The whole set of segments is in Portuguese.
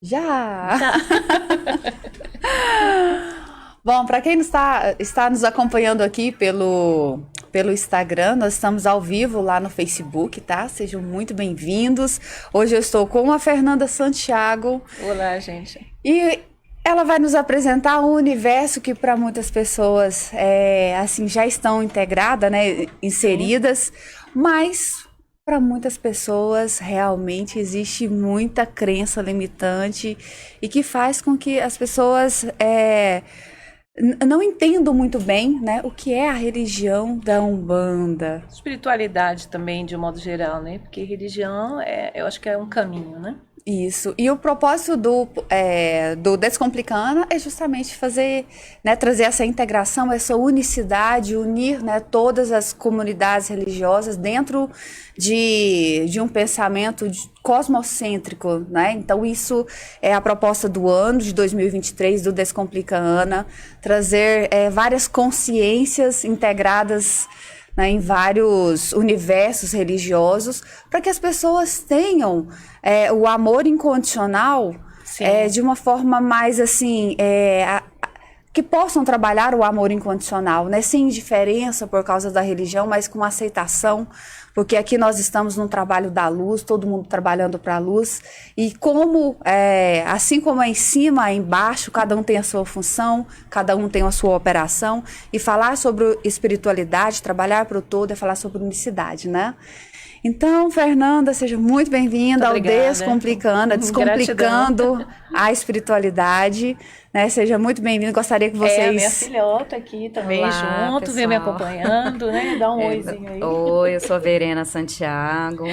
Já! Tá. Bom, para quem está nos acompanhando aqui pelo Instagram, nós estamos ao vivo lá no Facebook, tá? Sejam muito bem-vindos. Hoje eu estou com a Fernanda Santiago Olá, gente. e ela vai nos apresentar um universo que para muitas pessoas assim já estão integradas, né, inseridas, mas para muitas pessoas realmente existe muita crença limitante e que faz com que as pessoas não entendam muito bem, né, o que é a religião da Umbanda. Espiritualidade também, de um modo geral, né? Porque religião, eu acho que é um caminho, né? Isso. E o propósito do Descomplicando é justamente fazer, né, trazer essa integração, essa unicidade, unir, né, todas as comunidades religiosas dentro de um pensamento cosmocêntrico, né? Então isso é a proposta do ano de 2023 do Descomplica Ana, trazer várias consciências integradas, né, em vários universos religiosos, para que as pessoas tenham o amor incondicional de uma forma mais assim, que possam trabalhar o amor incondicional, né, sem indiferença por causa da religião, mas com aceitação, porque aqui nós estamos num trabalho da luz, todo mundo trabalhando para a luz, e como, assim como é em cima, é embaixo, cada um tem a sua função, cada um tem a sua operação, e falar sobre espiritualidade, trabalhar para o todo, é falar sobre unicidade, né? Então, Fernanda, seja muito bem-vinda ao Descomplicando, Descomplicando a espiritualidade, né? Seja muito bem-vinda, gostaria que vocês... a minha filhota aqui também, Olá, junto, pessoal. vem me acompanhando, né? Dá um oizinho aí. Oi, eu sou Verena Santiago,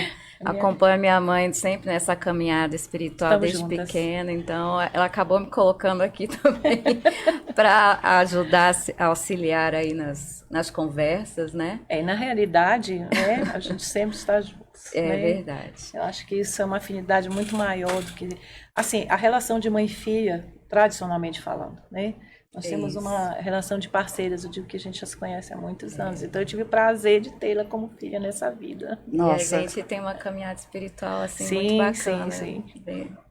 acompanho a minha mãe sempre nessa caminhada espiritual Estamos desde juntas. pequena, então ela acabou me colocando aqui também para ajudar, a auxiliar aí nas conversas, né? Na realidade, né, a gente sempre está juntos. É né? verdade. Eu acho que isso é uma afinidade muito maior do que... Assim, a relação de mãe e filha, tradicionalmente falando, né? Nós temos uma relação de parceiras, eu digo que a gente já se conhece há muitos anos, então eu tive o prazer de tê-la como filha nessa vida. Nossa. E a gente tem uma caminhada espiritual assim Sim, muito bacana. sim.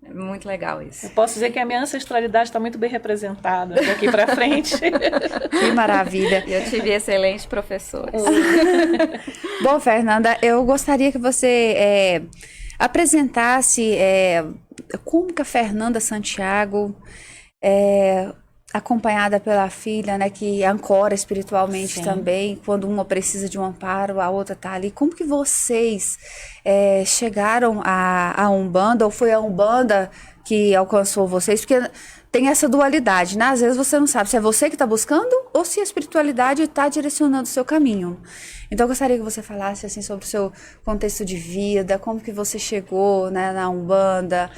É muito legal isso. Eu posso dizer que a minha ancestralidade está muito bem representada daqui para frente. Que maravilha. E eu tive excelentes professores. Bom, Fernanda, eu gostaria que você apresentasse como que a Fernanda Santiago, acompanhada pela filha, né, que ancora espiritualmente também, quando uma precisa de um amparo, a outra tá ali. Como que vocês chegaram à Umbanda, ou foi a Umbanda que alcançou vocês? Porque tem essa dualidade, né? Às vezes você não sabe se é você que está buscando ou se a espiritualidade está direcionando o seu caminho. Então eu gostaria que você falasse assim sobre o seu contexto de vida, como que você chegou, né, na Umbanda,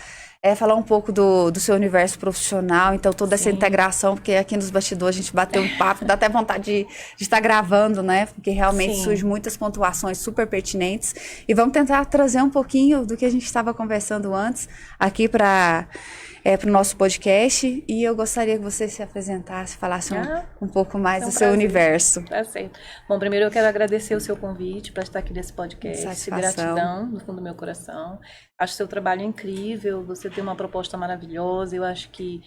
falar um pouco do seu universo profissional, então toda essa integração, porque aqui nos bastidores a gente bateu um papo, dá até vontade de estar gravando, né? Porque realmente surgem muitas pontuações super pertinentes. E vamos tentar trazer um pouquinho do que a gente estava conversando antes aqui para o nosso podcast. E eu gostaria que você se apresentasse, falasse um pouco mais do seu universo. Tá certo. Bom, primeiro eu quero agradecer o seu convite para estar aqui nesse podcast. Satisfação. Gratidão, no fundo do meu coração. Acho seu trabalho incrível, você tem uma proposta maravilhosa. Eu acho que,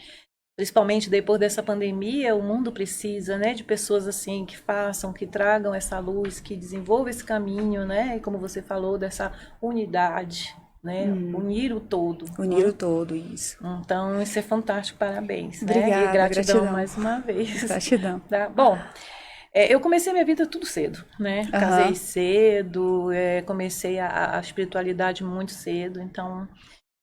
principalmente depois dessa pandemia, o mundo precisa, né, de pessoas assim que façam, que tragam essa luz, que desenvolvam esse caminho, né? E como você falou, dessa unidade, né? Unir o todo. Unir o todo, isso. Então, isso é fantástico, parabéns. Obrigada, né? E gratidão gratidão mais uma vez. Gratidão. Tá? Bom, eu comecei minha vida tudo cedo, né? Casei cedo, comecei a espiritualidade muito cedo, então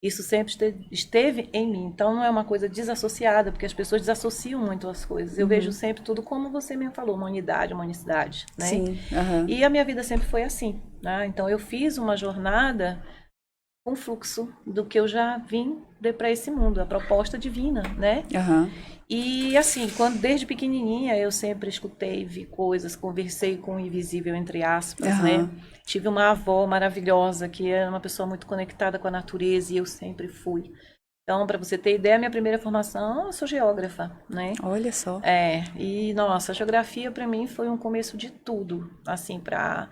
isso sempre esteve em mim. Então não é uma coisa desassociada, porque as pessoas desassociam muito as coisas. Eu vejo sempre tudo como você mesmo falou, uma unidade, uma unicidade, né? Sim. E a minha vida sempre foi assim, né? Então eu fiz uma jornada com fluxo do que eu já vim para esse mundo, a proposta divina, né? E assim, desde pequenininha eu sempre escutei, vi coisas, conversei com o invisível, entre aspas, né? Tive uma avó maravilhosa que era uma pessoa muito conectada com a natureza e eu sempre fui. Então, para você ter ideia, minha primeira formação, eu sou geógrafa, né? Olha só. E nossa, a geografia para mim foi um começo de tudo, assim, para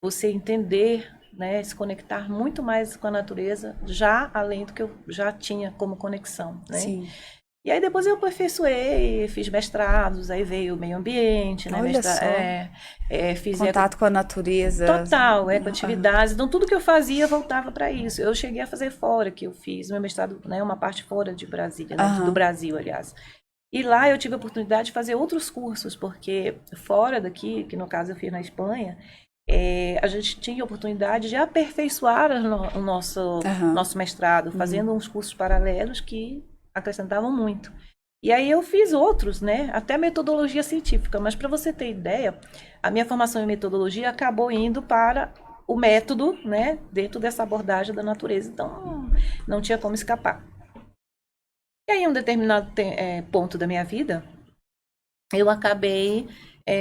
você entender né, se conectar muito mais com a natureza, já além do que eu já tinha como conexão, né? Sim. E aí depois eu aperfeiçoei, fiz mestrados, aí veio o meio ambiente, né? Olha só. Fiz Contato com a natureza. Total, com atividades. Então tudo que eu fazia voltava para isso. Eu cheguei a fazer fora, que eu fiz meu mestrado, né, uma parte fora de Brasília, né, do Brasil, aliás. E lá eu tive a oportunidade de fazer outros cursos, porque fora daqui, que no caso eu fiz na Espanha, a gente tinha a oportunidade de aperfeiçoar o nosso mestrado, fazendo uns cursos paralelos que acrescentavam muito. E aí eu fiz outros, né? Até metodologia científica. Mas para você ter ideia, a minha formação em metodologia acabou indo para o método, né? Dentro dessa abordagem da natureza. Então, não tinha como escapar. E aí, em um determinado ponto da minha vida, eu acabei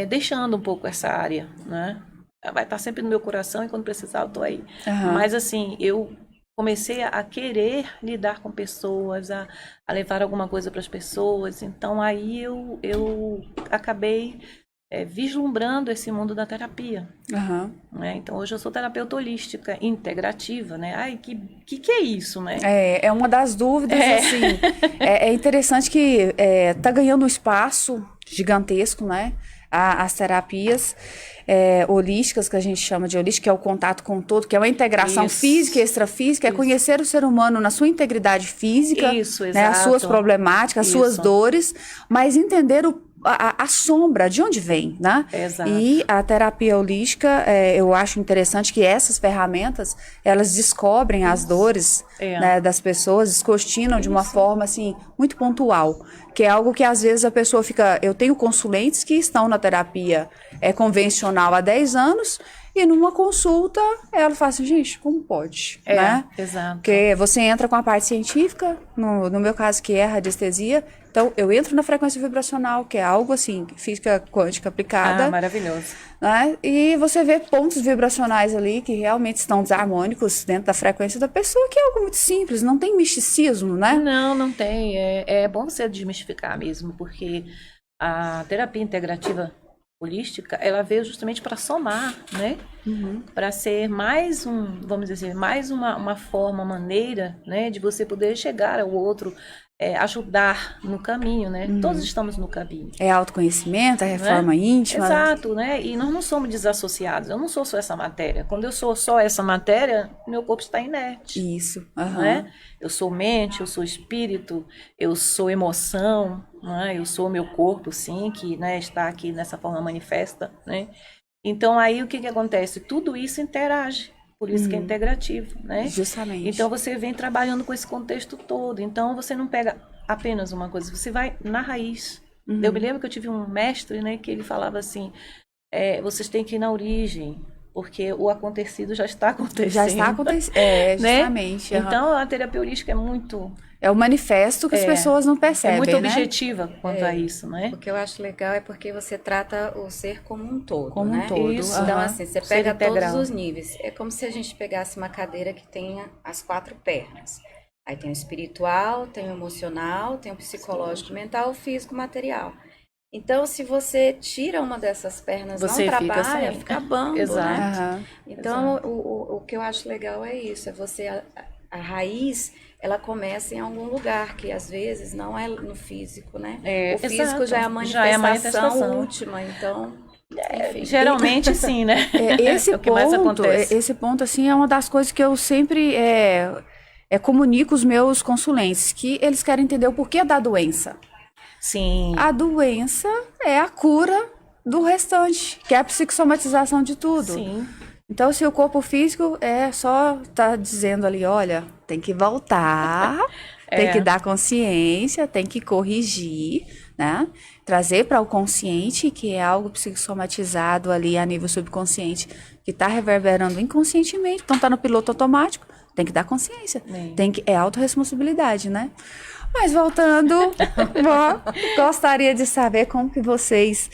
deixando um pouco essa área, né? Vai estar sempre no meu coração e quando precisar eu tô aí. Mas assim, eu comecei a querer lidar com pessoas, a levar alguma coisa para as pessoas. Então aí eu acabei vislumbrando esse mundo da terapia. Né? Então hoje eu sou terapeuta holística, integrativa, né? Ai, que é isso, né? É uma das dúvidas, assim. É interessante que tá ganhando um espaço gigantesco, né? As terapias holísticas, que a gente chama de holística, que é o contato com o todo, que é uma integração física e extrafísica, é conhecer o ser humano na sua integridade física, né, as suas problemáticas, as suas dores, mas entender a sombra, de onde vem, né? Exato. E a terapia holística, eu acho interessante que essas ferramentas, elas descobrem as dores né, das pessoas, descortinam de uma forma, assim, muito pontual, que é algo que, às vezes, a pessoa fica... Eu tenho consulentes que estão na terapia convencional há 10 anos, e numa consulta, ela fala assim, gente, como pode? Né? Exato. Porque você entra com a parte científica, no meu caso, que é a radiestesia, então eu entro na frequência vibracional, que é algo assim, física quântica aplicada. Maravilhoso. Né? E você vê pontos vibracionais ali que realmente estão desarmônicos dentro da frequência da pessoa, que é algo muito simples, não tem misticismo, né? Não tem. É bom você desmistificar mesmo, porque a terapia integrativa holística, ela veio justamente para somar, né? Para ser mais vamos dizer, mais uma forma, uma maneira, né, de você poder chegar ao outro, ajudar no caminho, né? Todos estamos no caminho. É autoconhecimento, a reforma íntima. Exato, né? E nós não somos desassociados. Eu não sou só essa matéria. Quando eu sou só essa matéria, meu corpo está inerte. Isso. Né? Eu sou mente, eu sou espírito, eu sou emoção, né? Eu sou meu corpo, sim, que, né, está aqui nessa forma manifesta, né? Então, aí o que acontece? Tudo isso interage. Por isso que é integrativo, né? Justamente. Então, você vem trabalhando com esse contexto todo. Então, você não pega apenas uma coisa, você vai na raiz. Eu me lembro que eu tive um mestre, né, que ele falava assim, vocês têm que ir na origem, porque o acontecido já está acontecendo. Já está acontecendo, justamente. Né? Então, a terapia holística é muito... É o manifesto que as pessoas não percebem, é muito né? objetiva quanto a isso, né? O que eu acho legal é porque você trata o ser como um todo, como né? um todo. Isso. Então, assim, você Ser pega integral. todos os níveis. É como se a gente pegasse uma cadeira que tenha as 4 pernas. Aí tem o espiritual, tem o emocional, tem o psicológico, mental, o físico, material. Então, se você tira uma dessas pernas, você não trabalha, assim. fica bambo, Exato. né? Então, o que eu acho legal é isso, é você... A raiz, ela começa em algum lugar, que às vezes não é no físico, né? O físico já é a manifestação última, então... Enfim. Geralmente sim, né? Esse é o que mais acontece. Esse ponto, assim, é uma das coisas que eu sempre comunico os meus consulentes, que eles querem entender o porquê da doença. Sim. A doença é a cura do restante, que é a psicossomatização de tudo. Sim. Então, se o corpo físico só tá dizendo ali, olha, tem que voltar, tem que dar consciência, tem que corrigir, né? Trazer para o consciente, que é algo psicossomatizado ali a nível subconsciente, que está reverberando inconscientemente, então tá no piloto automático, tem que dar consciência, é autorresponsabilidade, né? Mas voltando, gostaria de saber como que vocês...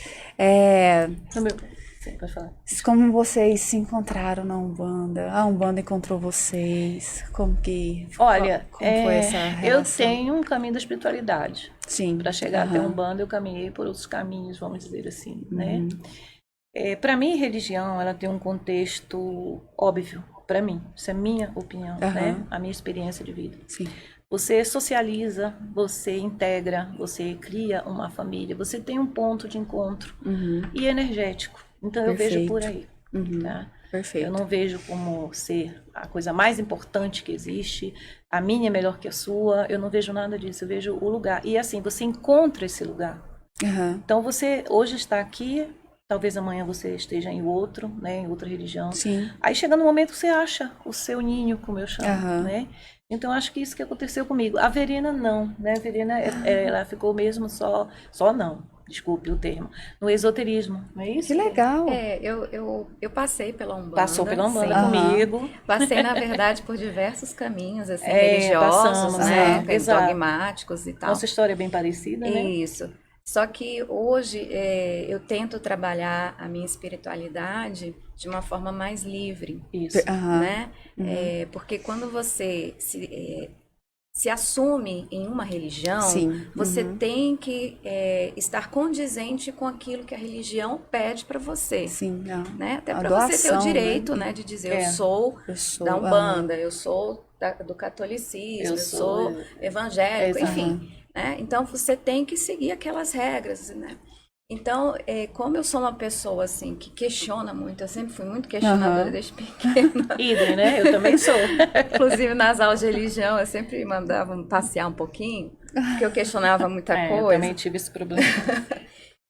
Sim, pode falar. Como vocês se encontraram na Umbanda? A Umbanda encontrou vocês? Como foi essa relação? Eu tenho um caminho da espiritualidade. Sim. Para chegar até a Umbanda, eu caminhei por outros caminhos, vamos dizer assim, né? Para mim, religião, ela tem um contexto óbvio, para mim, isso é minha opinião, né? A minha experiência de vida. Sim. Você socializa, você integra, você cria uma família, você tem um ponto de encontro e energético. Então eu vejo por aí. Tá? Perfeito. Eu não vejo como ser a coisa mais importante que existe, a minha é melhor que a sua, eu não vejo nada disso, eu vejo o lugar. E assim, você encontra esse lugar. Então você hoje está aqui, talvez amanhã você esteja em outro, né, em outra religião. Sim. Aí chega no momento que você acha o seu ninho, como eu chamo, né? Então acho que isso que aconteceu comigo. A Verena não, né? A Verena, ela ficou mesmo só não. Desculpe o termo, no esoterismo, não é isso? Que legal! Eu passei pela Umbanda. Passou pela Umbanda comigo. Passei, na verdade, por diversos caminhos, assim, religiosos, né? Dogmáticos e tal. Nossa história é bem parecida, né? Isso. Só que hoje eu tento trabalhar a minha espiritualidade de uma forma mais livre, né? Porque quando você se assume em uma religião, você tem que estar condizente com aquilo que a religião pede para você. Sim, né? Até para você ter o direito, né, de dizer eu sou da Umbanda, eu sou do catolicismo, eu sou evangélico, enfim. Né? Então você tem que seguir aquelas regras, né? Então, como eu sou uma pessoa assim que questiona muito, eu sempre fui muito questionadora desde pequena. Idem, né? Eu também sou. Inclusive nas aulas de religião eu sempre mandava passear um pouquinho, porque eu questionava muita coisa. Eu também tive esse problema.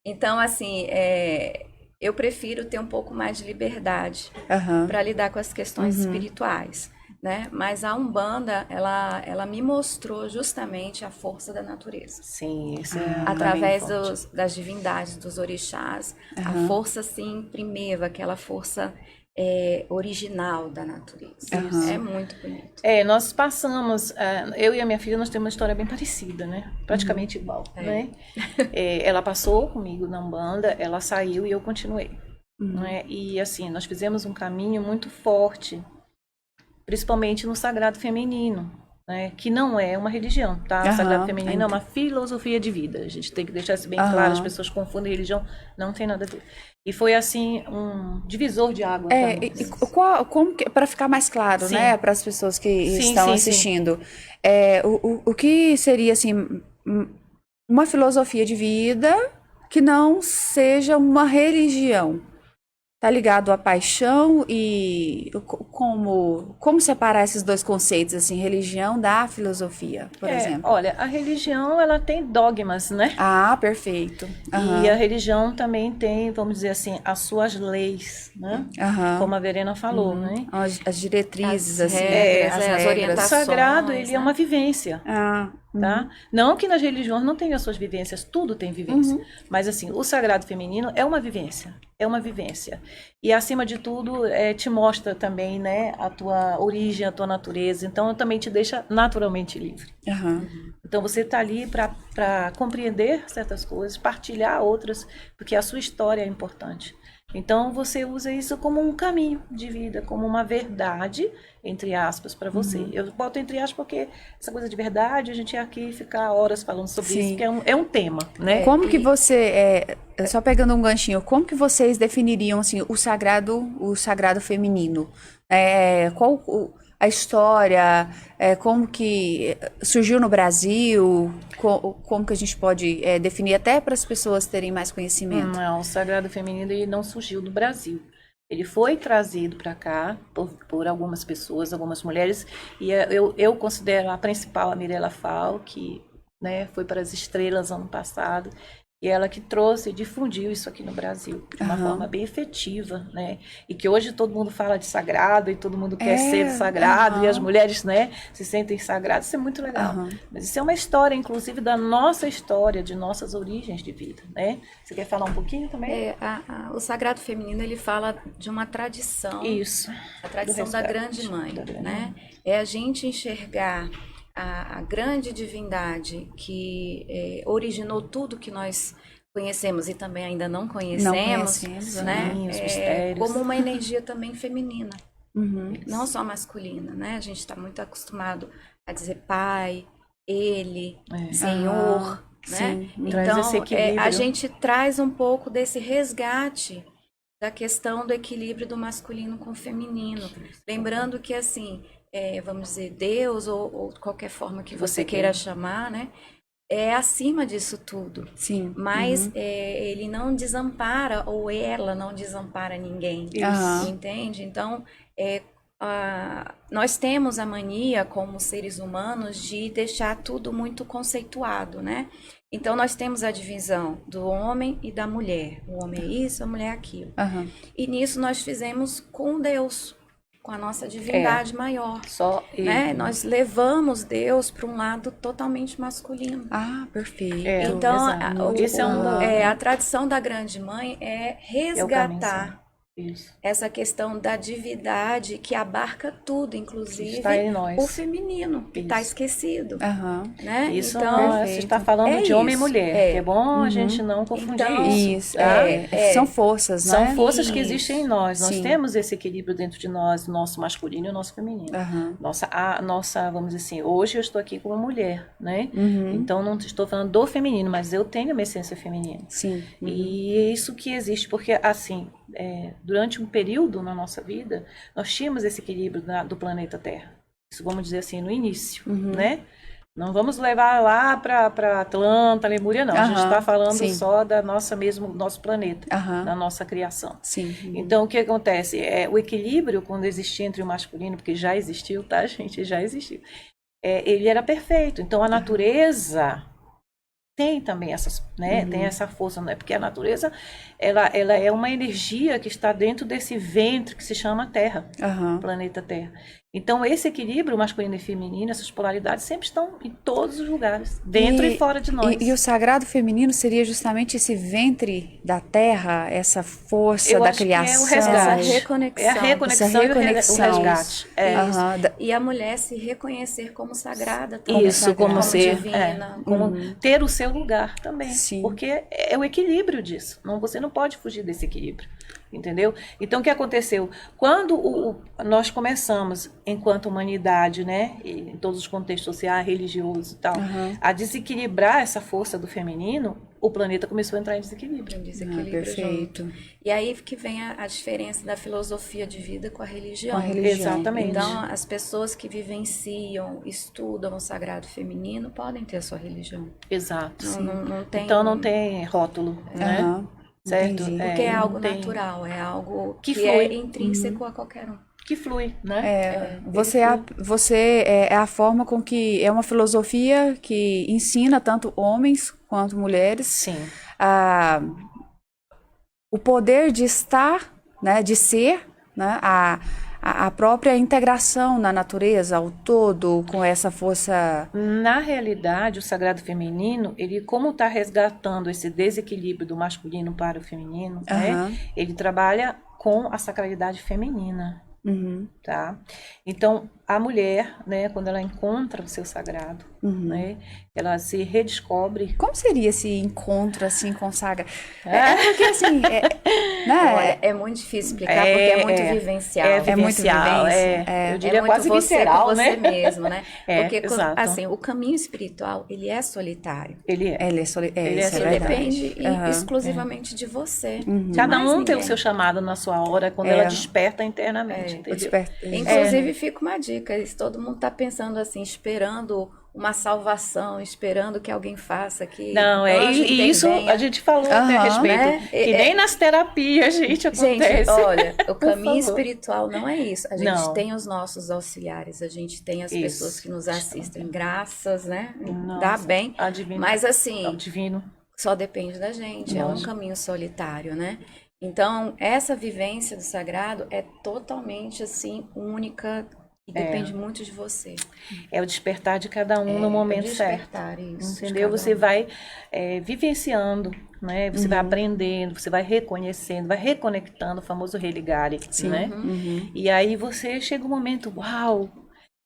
Então, assim, eu prefiro ter um pouco mais de liberdade para lidar com as questões espirituais. Né? Mas a Umbanda, ela me mostrou justamente a força da natureza. Sim, isso através das divindades, dos orixás, a força assim primeva, aquela força original da natureza. É muito bonito. Nós passamos, eu e a minha filha, nós temos uma história bem parecida, né? Praticamente igual, né? Ela passou comigo na Umbanda, ela saiu e eu continuei. Né? E assim, nós fizemos um caminho muito forte, principalmente no sagrado feminino, né? Que não é uma religião, tá? O sagrado feminino é uma filosofia de vida. A gente tem que deixar isso bem claro, as pessoas confundem religião, não tem nada a ver. E foi assim um divisor de água. Para ficar mais claro, né, para as pessoas que estão assistindo, o que seria assim uma filosofia de vida que não seja uma religião? Tá ligado à paixão e como separar esses dois conceitos, assim, religião da filosofia, por exemplo? Olha, a religião, ela tem dogmas, né? Ah, perfeito. E a religião também tem, vamos dizer assim, as suas leis, né? Como a Verena falou, né? As diretrizes, as orientações. O sagrado, ele é uma vivência. Tá? Não que nas religiões não tenha as suas vivências, tudo tem vivência, mas assim, o sagrado feminino é uma vivência, e acima de tudo te mostra também, né, a tua origem, a tua natureza, então também te deixa naturalmente livre. Então você está ali para compreender certas coisas, partilhar outras, porque a sua história é importante. Então você usa isso como um caminho de vida, como uma verdade, entre aspas, para você. Eu boto entre aspas porque essa coisa de verdade, a gente ia aqui ficar horas falando sobre isso, que é um tema, né? Como que você, só pegando um ganchinho, como que vocês definiriam assim, o sagrado feminino? Qual a história, como que surgiu no Brasil, como que a gente pode definir até para as pessoas terem mais conhecimento? Não, o sagrado feminino ele não surgiu do Brasil. Ele foi trazido para cá por algumas pessoas, algumas mulheres, e eu considero a principal a Mirella Fall, que, né, foi para as estrelas ano passado, e ela que trouxe e difundiu isso aqui no Brasil de uma forma bem efetiva, né? E que hoje todo mundo fala de sagrado e todo mundo quer ser sagrado e as mulheres, né, se sentem sagradas. Isso é muito legal. Mas isso é uma história, inclusive, da nossa história, de nossas origens de vida, né? Você quer falar um pouquinho também? O sagrado feminino, ele fala de uma tradição. Isso. A tradição da grande mãe, né? É a gente enxergar a grande divindade que originou tudo que nós conhecemos e também ainda não conhecemos, né? Os mistérios. Como uma energia também feminina, não só masculina, né? A gente está muito acostumado a dizer pai, ele, senhor, né? Então a gente traz um pouco desse resgate da questão do equilíbrio do masculino com o feminino. Lembrando que, assim, vamos dizer, Deus ou qualquer forma que você queira chamar, né? É acima disso tudo. Sim. Mas ele não desampara, ou ela não desampara ninguém. Entende? Então, nós temos a mania, como seres humanos, de deixar tudo muito conceituado, né? Então, nós temos a divisão do homem e da mulher. O homem é isso, a mulher é aquilo. E nisso nós fizemos com Deus, com a nossa divindade maior. Só né? Nós levamos Deus para um lado totalmente masculino. Perfeito. Então, a tradição da Grande Mãe é resgatar essa questão da divindade que abarca tudo, inclusive o feminino, que está esquecido. Né? Isso então, você está falando de homem e mulher. É bom a gente não confundir isso. São forças, né? São forças que existem em nós. Nós temos esse equilíbrio dentro de nós, nosso masculino e o nosso feminino. Nossa, vamos dizer assim, hoje eu estou aqui como mulher, né? Então não estou falando do feminino, mas eu tenho uma essência feminina. Sim. E é isso que existe, porque assim, durante um período na nossa vida, nós tínhamos esse equilíbrio do planeta Terra. Isso vamos dizer assim, no início, né? Não vamos levar lá para Atlanta, Lemúria, não. A gente está falando só da nosso planeta, da nossa criação. Então, o que acontece? O equilíbrio, quando existia entre o masculino, porque já existiu, tá, gente? Já existiu. Ele era perfeito. Então, a natureza tem também essas, né? Tem essa força, né? Porque a natureza, ela é uma energia que está dentro desse ventre que se chama Terra, planeta Terra. Então, esse equilíbrio masculino e feminino, essas polaridades sempre estão em todos os lugares, dentro e fora de nós. E o sagrado feminino seria justamente esse ventre da Terra, essa força da criação. Que é o resgate. Essa reconexão. É a reconexão e o resgate. E a mulher se reconhecer como sagrada também. Isso, como ser divina. Como ter o seu lugar também. Porque é o equilíbrio disso. Você não pode fugir desse equilíbrio. Entendeu? Então, o que aconteceu? Quando nós começamos, enquanto humanidade, né, em todos os contextos sociais, religiosos e tal, a desequilibrar essa força do feminino, o planeta começou a entrar em desequilíbrio. Perfeito. Junto. E aí que vem a diferença da filosofia de vida com a religião. Exatamente. Então, as pessoas que vivenciam, estudam o sagrado feminino podem ter a sua religião. Exato. Não tem... Então, não tem rótulo, né? Certo? Porque é algo natural, é algo que é intrínseco a qualquer um. Que flui, né? Você é a forma com que é uma filosofia que ensina tanto homens quanto mulheres o poder de estar, né, de ser, né, a própria integração na natureza, ao todo, com essa força... Na realidade, o sagrado feminino, ele como está resgatando esse desequilíbrio do masculino para o feminino, né? Ele trabalha com a sacralidade feminina. Tá? Então, a mulher, né, quando ela encontra o seu sagrado, né, ela se redescobre. Como seria esse encontro assim com o sagrado? Porque assim, né? É muito difícil explicar porque é muito vivencial. É muito vivencial. Eu diria quase visceral, né? Você mesmo, né? Porque assim, o caminho espiritual, ele é solitário. Ele depende exclusivamente de você. Cada um tem o seu chamado na sua hora, quando ela desperta internamente. Inclusive, fica uma dica, se todo mundo está pensando assim, esperando uma salvação, esperando que alguém faça que... Não, e isso a gente falou a respeito, né? Que nem nas terapias, gente, acontece. Gente, olha, o caminho espiritual não é isso. A gente tem os nossos auxiliares, a gente tem as pessoas que nos assistem, graças, né? Dá bem, mas assim, divino. Só depende da gente, é um caminho solitário, né? Então, essa vivência do sagrado é totalmente, assim, única e depende muito de você. É o despertar de cada um no momento certo. Isso, entendeu? Você vai vivenciando, né? Você vai aprendendo, você vai reconhecendo, vai reconectando, o famoso religare, né? E aí você chega um momento, uau!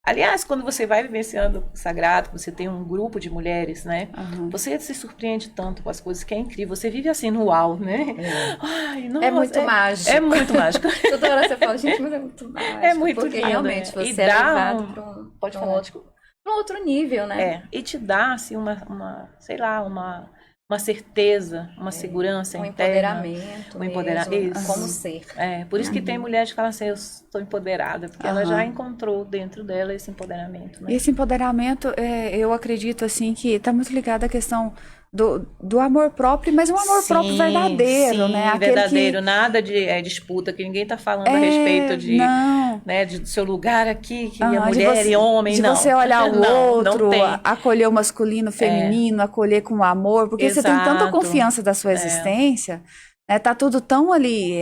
Aliás, quando você vai vivenciando o sagrado, você tem um grupo de mulheres, né? Você se surpreende tanto com as coisas que é incrível. Você vive assim no uau, né? Ai, nossa, é muito mágico. É muito mágico. Toda hora você fala, gente, mas é muito mágico. É muito porque lindo, realmente você é levado para um outro nível, né? E te dá, assim, uma sei lá, uma uma certeza, uma segurança interna. Um empoderamento como ser. Por isso que tem mulheres que falam assim, eu estou empoderada, porque ela já encontrou dentro dela esse empoderamento. Né? Esse empoderamento, eu acredito assim que está muito ligado à questão do amor próprio, mas um amor próprio verdadeiro, né? Aquele verdadeiro, nada de disputa, que ninguém está falando a respeito de, né, de seu lugar aqui, que é mulher e homem, não. De você olhar o outro, acolher o masculino, o feminino, acolher com amor, porque você tem tanta confiança da sua existência, né? Tá tudo tão ali,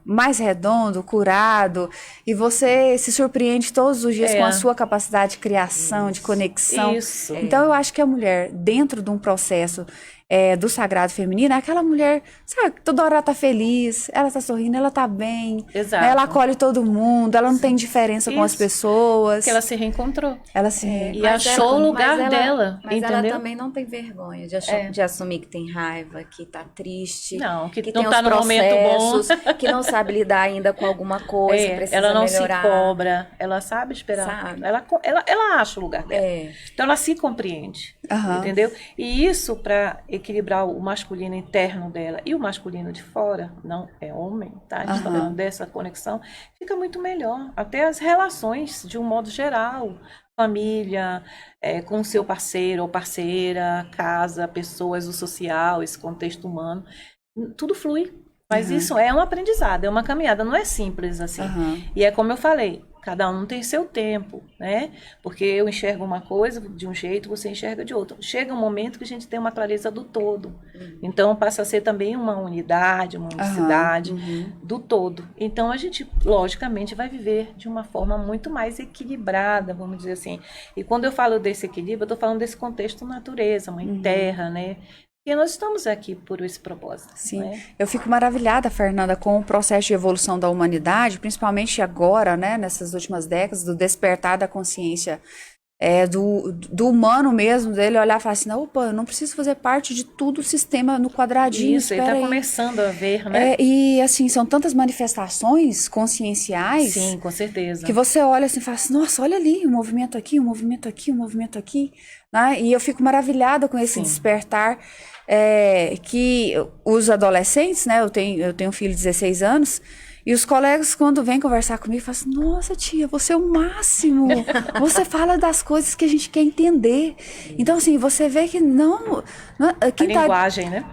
mais redondo, curado, e você se surpreende todos os dias com a sua capacidade de criação, de conexão. Isso. Então, eu acho que a mulher, dentro de um processo do sagrado feminino, é aquela mulher, sabe, toda hora ela tá feliz, ela tá sorrindo, ela tá bem. Exato. Né? Ela acolhe todo mundo, ela não tem diferença com as pessoas. Porque ela se reencontrou. Ela se e achou o lugar dela, mas entendeu? Ela também não tem vergonha de assumir que tem raiva, que tá triste. Não, que não tem tá no momento bom. Que não sabe lidar ainda com alguma coisa, precisa ela não melhorar. Se cobra, ela sabe esperar. Sabe. Ela acha o lugar dela. Então ela se compreende, entendeu? E isso para equilibrar o masculino interno dela e o masculino de fora, não é homem, tá? A gente está falando dessa conexão, fica muito melhor. Até as relações, de um modo geral, família, com o seu parceiro ou parceira, casa, pessoas, o social, esse contexto humano, tudo flui. Mas isso é um aprendizado, é uma caminhada, não é simples assim. E é como eu falei, cada um tem seu tempo, né? Porque eu enxergo uma coisa de um jeito, você enxerga de outro. Chega um momento que a gente tem uma clareza do todo. Então, passa a ser também uma unidade, uma unicidade do todo. Então, a gente, logicamente, vai viver de uma forma muito mais equilibrada, vamos dizer assim. E quando eu falo desse equilíbrio, eu estou falando desse contexto natureza, mãe terra, né? Porque nós estamos aqui por esse propósito. Sim, né? Eu fico maravilhada, Fernanda, com o processo de evolução da humanidade, principalmente agora, né, nessas últimas décadas, do despertar da consciência do humano mesmo, dele olhar e falar assim, opa, eu não preciso fazer parte de tudo o sistema no quadradinho. Isso, ele está começando a ver, né? E assim, são tantas manifestações conscienciais. Sim, com certeza. Que você olha assim e fala assim, nossa, olha ali, um movimento aqui, um movimento aqui, um movimento aqui. Né? E eu fico maravilhada com esse despertar que os adolescentes, né? Eu tenho um filho de 16 anos, e os colegas, quando vêm conversar comigo, falam assim, nossa, tia, você é o máximo. Você fala das coisas que a gente quer entender. Então, assim, você vê que não quem a linguagem, né?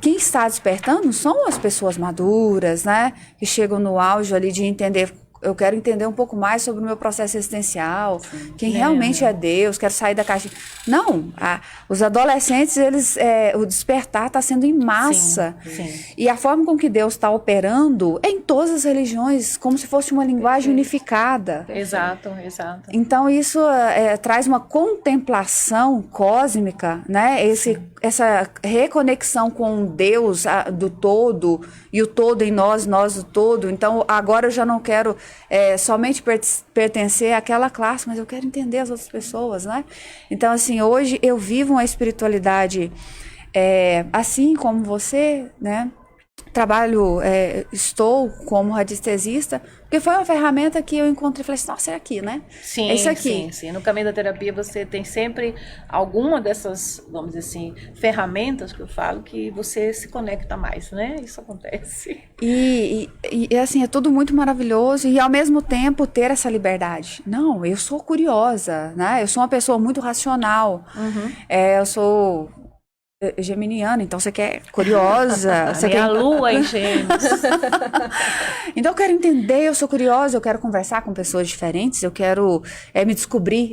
Quem está despertando são as pessoas maduras, né? Que chegam no auge ali de entender. Eu quero entender um pouco mais sobre o meu processo existencial, quem realmente é Deus, quero sair da caixa. Não, os adolescentes, o despertar está sendo em massa. Sim. E a forma com que Deus está operando é em todas as religiões, como se fosse uma linguagem unificada. Exato. Então, isso traz uma contemplação cósmica, né? Essa reconexão com Deus do todo, e o todo em nós o todo. Então, agora eu já não quero somente pertencer àquela classe, mas eu quero entender as outras pessoas, né? Então, assim, hoje eu vivo uma espiritualidade assim como você, né? Estou como radiestesista, porque foi uma ferramenta que eu encontrei e falei assim, nossa, é aqui, né? Sim, é isso aqui. Sim. No caminho da terapia você tem sempre alguma dessas, vamos dizer assim, ferramentas que eu falo que você se conecta mais, né? Isso acontece. E assim, é tudo muito maravilhoso e ao mesmo tempo ter essa liberdade. Não, eu sou curiosa, né? Eu sou uma pessoa muito racional. Eu sou geminiana, então você quer curiosa. Você quer a lua em Gêmeos. Então eu quero entender, eu sou curiosa, eu quero conversar com pessoas diferentes, eu quero me descobrir,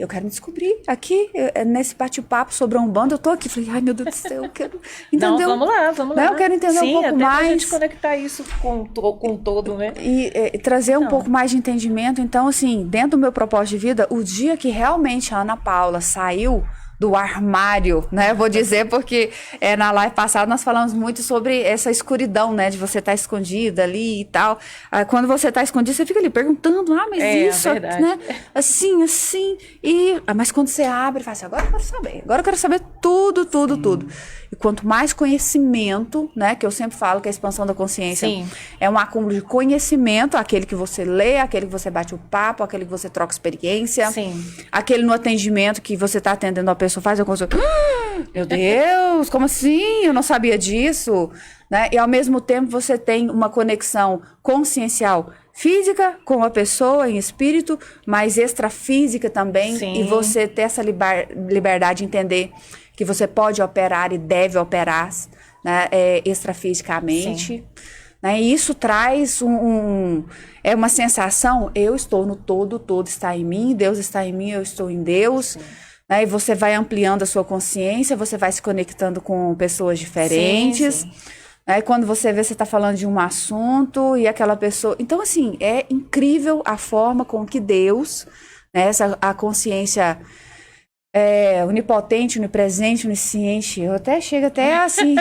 aqui, nesse bate-papo sobre a Umbanda, eu tô aqui, falei, ai meu Deus do céu, eu quero entender. Não, vamos lá. Eu quero entender um pouco mais. Pra gente conectar isso com o todo, né? E trazer um pouco mais de entendimento. Então, assim, dentro do meu propósito de vida, o dia que realmente a Ana Paula saiu do armário, né? Vou dizer porque na live passada nós falamos muito sobre essa escuridão, né? De você estar escondida ali e tal. Quando você está escondido, você fica ali perguntando, mas isso, né? Assim. Mas quando você abre, fala assim, agora eu quero saber tudo. E quanto mais conhecimento, né? Que eu sempre falo que a expansão da consciência é um acúmulo de conhecimento, aquele que você lê, aquele que você bate o papo, aquele que você troca experiência, aquele no atendimento que você está atendendo a pessoa pessoa faz, eu consigo... Meu Deus, como assim? Eu não sabia disso. Né? E ao mesmo tempo você tem uma conexão consciencial física com a pessoa em espírito, mas extrafísica também. Sim. E você ter essa liberdade de entender que você pode operar e deve operar, né, extrafisicamente. Sim. Né? E isso traz é uma sensação, eu estou no todo, o todo está em mim, Deus está em mim, eu estou em Deus. Né? E você vai ampliando a sua consciência, você vai se conectando com pessoas diferentes. Sim, sim. Né? Quando você vê, você está falando de um assunto e aquela pessoa... Então, assim, é incrível a forma com que Deus, né, a consciência... onipotente, onipresente, onisciente, eu até chego até assim,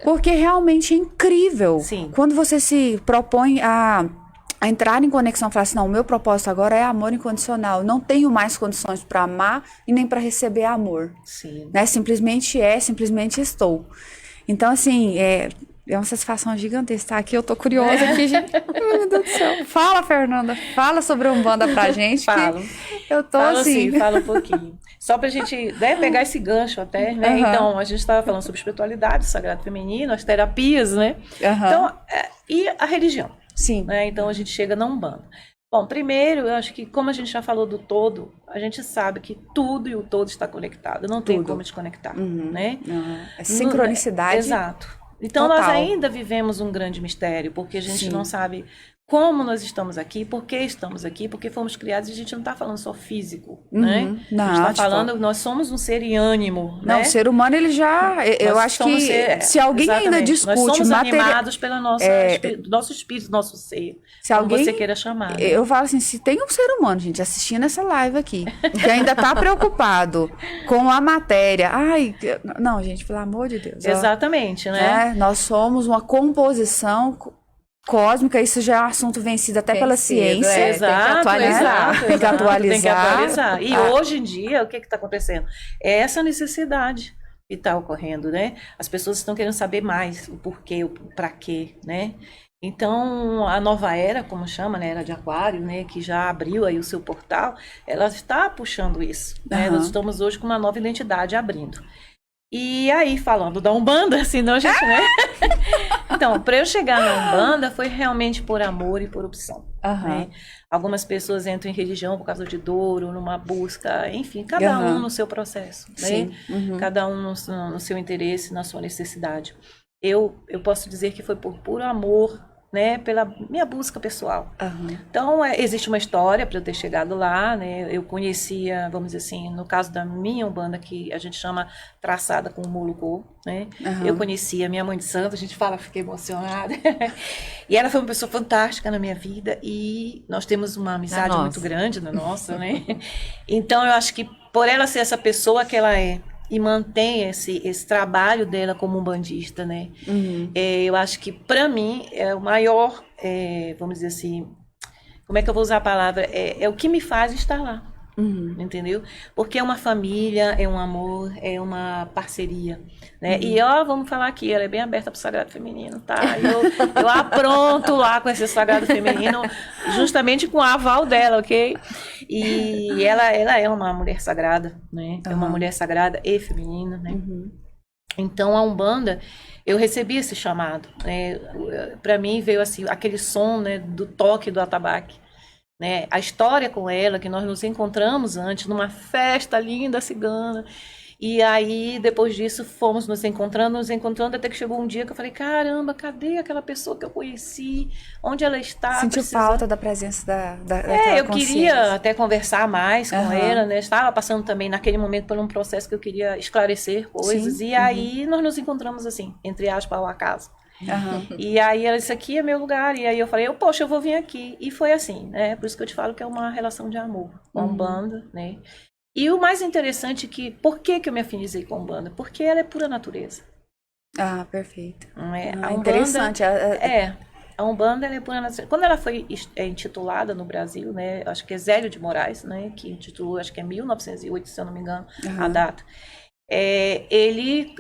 porque realmente é incrível. Sim. Quando você se propõe a entrar em conexão, falar assim, não, o meu propósito agora é amor incondicional, não tenho mais condições para amar e nem para receber amor. Sim. Né? Simplesmente estou. Então, assim, é uma satisfação gigantesca estar aqui. Eu tô curiosa aqui, gente. Ai, meu Deus do céu. Fala, Fernanda. Fala sobre a Umbanda pra gente. Falo. Eu tô assim. Sim, fala um pouquinho. Só pra gente, né, pegar esse gancho até, né? Uhum. Então, a gente estava falando sobre espiritualidade, sagrado feminino, as terapias, né? Uhum. Então, e a religião. Sim. Né? Então, a gente chega na Umbanda. Bom, primeiro, eu acho que como a gente já falou do todo, a gente sabe que tudo e o todo está conectado. Não tem como desconectar, né? Uhum. É sincronicidade. Exato. Então, total. Nós ainda vivemos um grande mistério, porque a gente não sabe como nós estamos aqui, por que estamos aqui, porque fomos criados e a gente não está falando só físico, né? Não, a gente está falando, nós somos um ser e ânimo, né? Não, o ser humano, ele já... Eu acho que se alguém ainda discute... Nós somos animados pelo nosso espírito, nosso ser, se alguém, você queira chamar. Né? Eu falo assim, se tem um ser humano, gente, assistindo essa live aqui, que ainda está preocupado com a matéria... Ai, não, gente, pelo amor de Deus. Exatamente, né? Nós somos uma composição... cósmica, isso já é um assunto vencido até pela ciência. Exato, tem que atualizar. Tem que atualizar. E hoje em dia, o que está acontecendo? É essa necessidade que está ocorrendo, né? As pessoas estão querendo saber mais o porquê, o para quê, né? Então, a nova era, como chama, né, era de Aquário, né, que já abriu aí o seu portal, ela está puxando isso, né? Nós estamos hoje com uma nova identidade abrindo. E aí, falando da Umbanda, senão a gente, né? Então, para eu chegar na Umbanda, foi realmente por amor e por opção. Né? Algumas pessoas entram em religião por causa de dor, ou numa busca, enfim, cada um no seu processo. Né? Cada um no seu interesse, na sua necessidade. Eu posso dizer que foi por puro amor, né, pela minha busca pessoal. Então, existe uma história para eu ter chegado lá, né? Eu conhecia, vamos dizer assim, no caso da minha Umbanda, que a gente chama traçada com o Molocô, né? Eu conhecia a minha mãe de santo, a gente fala, fiquei emocionada. E ela foi uma pessoa fantástica na minha vida e nós temos uma amizade muito grande na nossa, né? Então, eu acho que por ela ser essa pessoa que ela é, e mantém esse trabalho dela como umbandista, né? Eu acho que, para mim, é o maior, vamos dizer assim, como é que eu vou usar a palavra? É o que me faz estar lá, entendeu? Porque é uma família, é um amor, é uma parceria, né? E, vamos falar aqui, ela é bem aberta para o sagrado feminino, tá? Eu apronto lá com esse sagrado feminino, justamente com a aval dela, ok? E ela é uma mulher sagrada, né? É uma mulher sagrada e feminina, né? Então, a Umbanda, eu recebi esse chamado, né? Para mim veio assim, aquele som, né, do toque do atabaque, né? A história com ela, que nós nos encontramos antes numa festa linda cigana. E aí, depois disso, fomos nos encontrando, até que chegou um dia que eu falei, caramba, cadê aquela pessoa que eu conheci? Onde ela está? Sentiu falta da presença da eu queria até conversar mais com ela, né? Estava passando também, naquele momento, por um processo que eu queria esclarecer coisas. Sim. E aí, nós nos encontramos assim, entre aspas, ao acaso. E aí, ela disse, aqui é meu lugar. E aí, eu falei, poxa, eu vou vir aqui. E foi assim, né? Por isso que eu te falo que é uma relação de amor com a Umbanda, né? E o mais interessante é que, por que eu me afinizei com a Umbanda? Porque ela é pura natureza. Perfeito. A Umbanda, interessante. A Umbanda ela é pura natureza. Quando ela foi intitulada no Brasil, né, acho que é Zélio de Moraes, né, que intitulou, acho que é 1908, se eu não me engano, a data. Ele